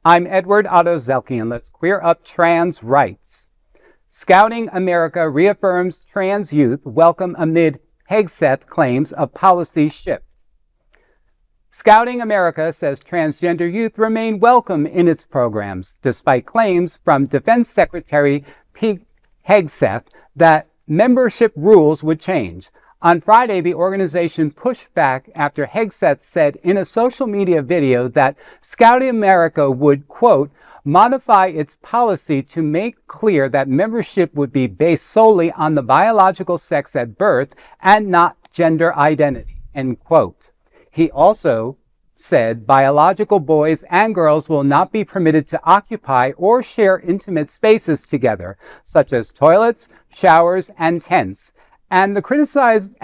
I'm Edward Otto Zielke, and let's queer up trans rights. Scouting America reaffirms trans youth welcome amid Hegseth claims of policy shift. Scouting America says transgender youth remain welcome in its programs, despite claims from Defense Secretary Pete Hegseth that membership rules would change. On Friday, the organization pushed back after Hegseth said in a social media video that Scouting America would, quote, modify its policy to make clear that membership would be based solely on the biological sex at birth and not gender identity, end quote. He also said biological boys and girls will not be permitted to occupy or share intimate spaces together, such as toilets, showers, and tents, and criticized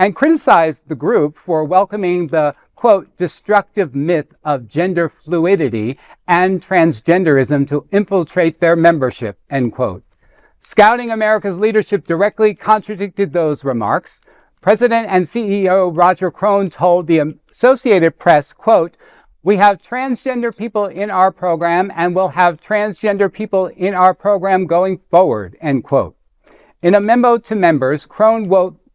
the group for welcoming the, quote, destructive myth of gender fluidity and transgenderism to infiltrate their membership, end quote. Scouting America's leadership directly contradicted those remarks. President and CEO Roger Crone told the Associated Press, quote, we have transgender people in our program and will have transgender people in our program going forward, end quote. In a memo to members, Crone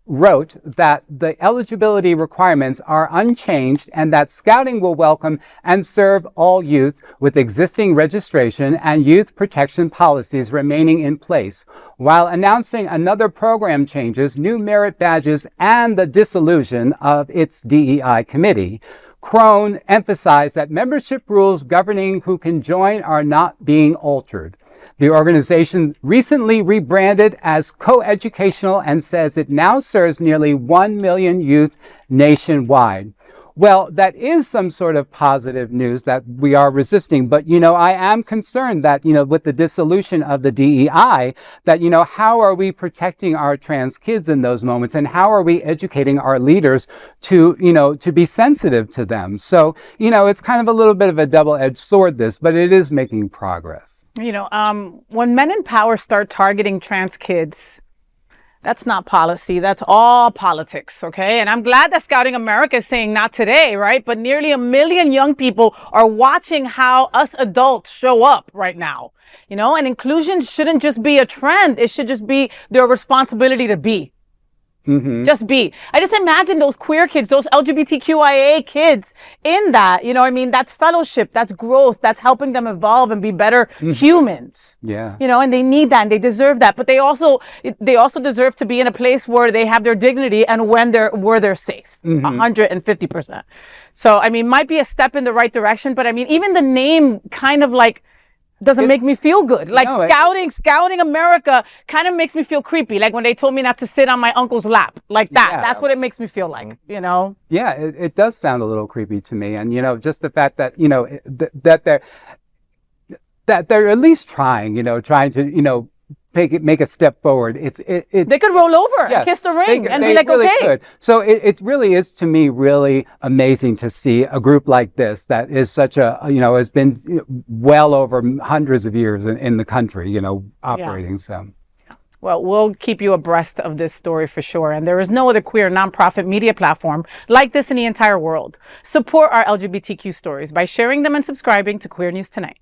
wrote that the eligibility requirements are unchanged and that Scouting will welcome and serve all youth with existing registration and youth protection policies remaining in place, while announcing another program changes, new merit badges, and the dissolution of its DEI committee. Crone emphasized that membership rules governing who can join are not being altered. The organization recently rebranded as coeducational and says it now serves nearly 1 million youth nationwide. Well, that is some sort of positive news that we are resisting. But, I am concerned that, with the dissolution of the DEI, that, how are we protecting our trans kids in those moments? And how are we educating our leaders to be sensitive to them? So, it's kind of a little bit of a double-edged sword, this, but it is making progress. When men in power start targeting trans kids, that's not policy. That's all politics, okay? And I'm glad that Scouting America is saying not today, right? But nearly 1 million young people are watching how us adults show up right now, and inclusion shouldn't just be a trend. It should just be their responsibility to be. Mm-hmm. Just be. I just imagine those queer kids, those LGBTQIA kids in that, that's fellowship, that's growth, that's helping them evolve and be better humans. Yeah. And they need that and they deserve that. But they also deserve to be in a place where they have their dignity and where they're safe. 150%. So, might be a step in the right direction, but even the name kind of doesn't make me feel good. Scouting America kind of makes me feel creepy. Like when they told me not to sit on my uncle's lap, like that. Yeah. That's what it makes me feel like, Yeah, it does sound a little creepy to me. And, just the fact that, that they're at least trying to, make a step forward. They could roll over and kiss the ring and be like, really okay. Could. So it really is, to me, really amazing to see a group like this that is such has been well over hundreds of years in the country, operating. Yeah. So. Well, we'll keep you abreast of this story for sure. And there is no other queer nonprofit media platform like this in the entire world. Support our LGBTQ stories by sharing them and subscribing to Queer News Tonight.